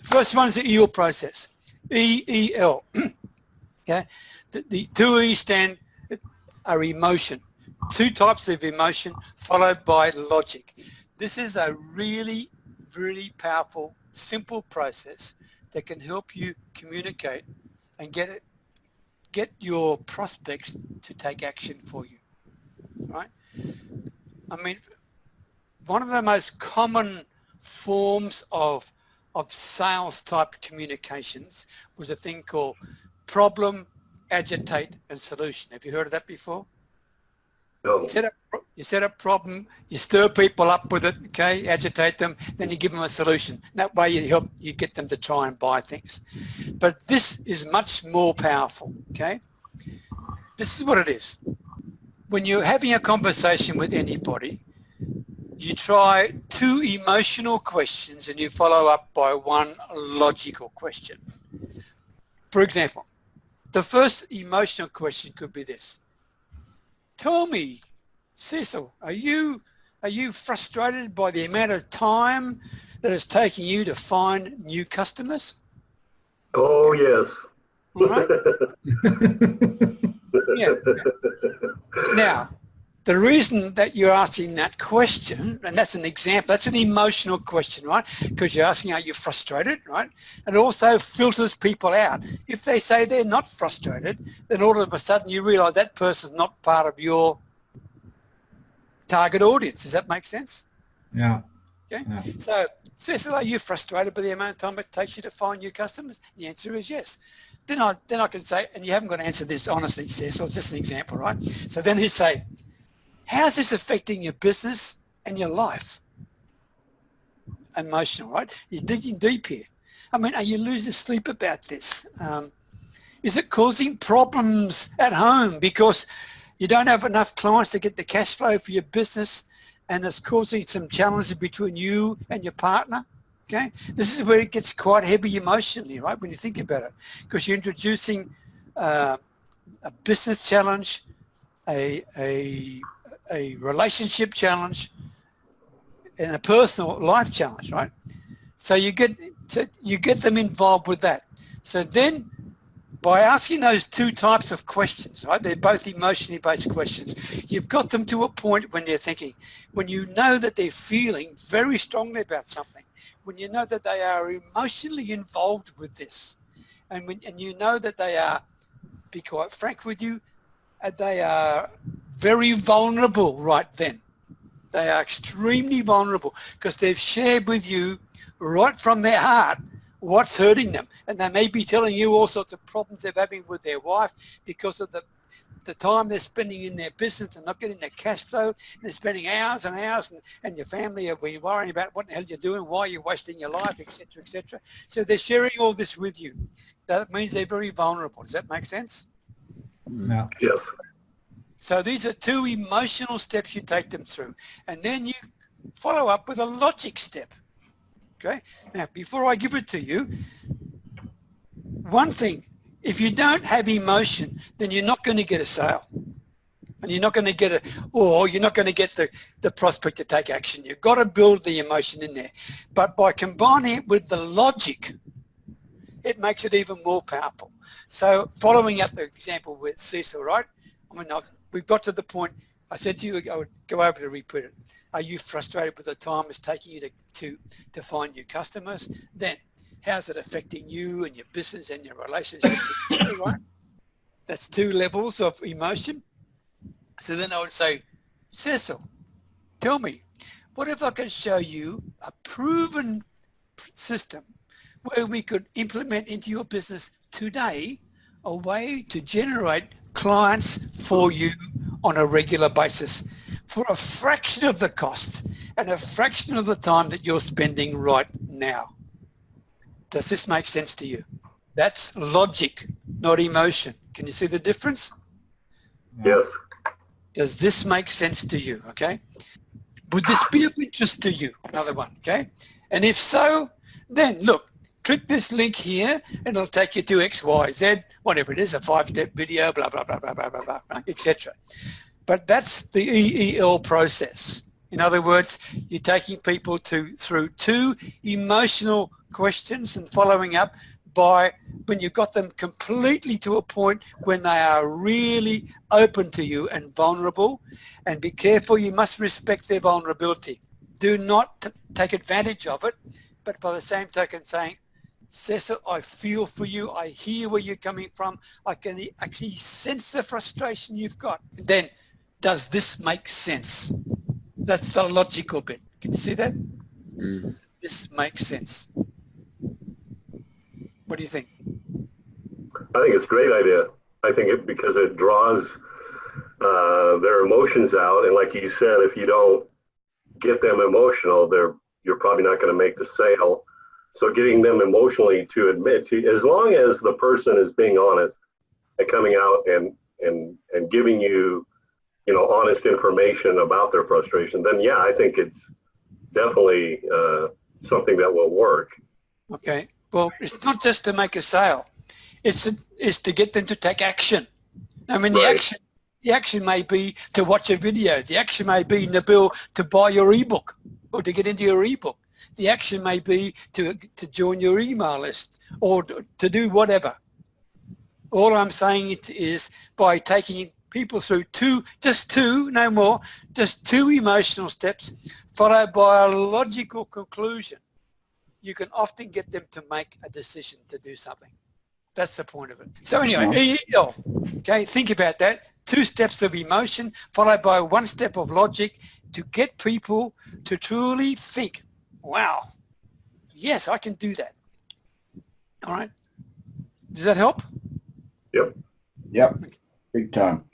First one is the EEL process. EEL. Okay. The two E's stand are emotion. Two types of emotion followed by logic. This is a really, really powerful, simple process that can help you communicate and get your prospects to take action for you, right? I mean, one of the most common forms of sales type communications was a thing called problem, agitate, and solution. Have you heard of that before? No. You set up problem, you stir people up with it, okay, agitate them, then you give them a solution. That way you get them to try and buy things. But this is much more powerful, okay? This is what it is. When you're having a conversation with anybody, you try two emotional questions and you follow up by one logical question. For example, the first emotional question could be this. Tell me, Cecil, are you frustrated by the amount of time that it's taking you to find new customers? Oh, yes. Right? Yeah. Now, the reason that you're asking that question, and that's an example, that's an emotional question, right? Because you're asking, are you frustrated, right? And it also filters people out. If they say they're not frustrated, then all of a sudden you realize that person's not part of your target audience. Does that make sense? Yeah. Okay. Yeah. So, Cecil, are you frustrated by the amount of time it takes you to find new customers? The answer is yes. Then I can say, and you haven't got to answer this honestly, Cecil, it's just an example, right? So then you say, how's this affecting your business and your life? Emotional, right? You're digging deep here. I mean, are you losing sleep about this? Is it causing problems at home because you don't have enough clients to get the cash flow for your business and it's causing some challenges between you and your partner? Okay, this is where it gets quite heavy emotionally, right, when you think about it, because you're introducing a business challenge, a relationship challenge, and a personal life challenge, right? So you get them involved with that. So then, by asking those two types of questions, right, they're both emotionally based questions, you've got them to a point when they're thinking, when you know that they're feeling very strongly about something, when you know that they are emotionally involved with this, and you know that they are, be quite frank with you, they are very vulnerable right then. They are extremely vulnerable because they've shared with you right from their heart what's hurting them. And they may be telling you all sorts of problems they're having with their wife because of the time they're spending in their business. They're not getting their cash flow. And they're spending hours and hours, and your family are worrying about what the hell you're doing, why you're wasting your life, etc., etc. So they're sharing all this with you. That means they're very vulnerable. Does that make sense? Yeah. Yes. So these are two emotional steps you take them through. And then you follow up with a logic step. Okay? Now, before I give it to you, one thing, if you don't have emotion, then you're not going to get a sale. And you're not going to get you're not going to get the prospect to take action. You've got to build the emotion in there. But by combining it with the logic, it makes it even more powerful. So following up the example with Cecil, right? I mean, we've got to the point, I said to you, I would go over to repeat it. Are you frustrated with the time it's taking you to find new customers? Then, how's it affecting you and your business and your relationships? Right? That's two levels of emotion. So then I would say, Cecil, tell me, what if I can show you a proven system where we could implement into your business today a way to generate clients for you on a regular basis for a fraction of the cost and a fraction of the time that you're spending right now. Does this make sense to you? That's logic, not emotion. Can you see the difference? Yes. Does this make sense to you? Okay. Would this be of interest to you? Another one. Okay. And if so, then look, click this link here and it'll take you to X, Y, Z, whatever it is, a 5-step video, blah, blah, blah, blah, blah, blah, blah, etc. But that's the EEL process. In other words, you're taking people through two emotional questions and following up by when you've got them completely to a point when they are really open to you and vulnerable. And be careful, you must respect their vulnerability. Do not take advantage of it, but by the same token saying, Cecil, I feel for you. I hear where you're coming from. I can actually sense the frustration you've got. And then, does this make sense? That's the logical bit. Can you see that? Mm. This makes sense. What do you think? I think it's a great idea. I think because it draws their emotions out, and like you said, if you don't get them emotional, you're probably not going to make the sale. So getting them emotionally to admit to, as long as the person is being honest and coming out and giving you, honest information about their frustration, then yeah, I think it's definitely something that will work. Okay. Well, it's not just to make a sale. It's to get them to take action. I mean, Right. the action may be to watch a video. The action may be, Nabil, to buy your ebook or to get into your ebook. The action may be to join your email list or to do whatever. All I'm saying is by taking people through just two, no more, just two emotional steps followed by a logical conclusion, you can often get them to make a decision to do something. That's the point of it. So anyway, EEL, okay, think about that. 2 steps of emotion followed by 1 step of logic to get people to truly think, wow, yes, I can do that. All right. Does that help? Yep. Yep. Big time.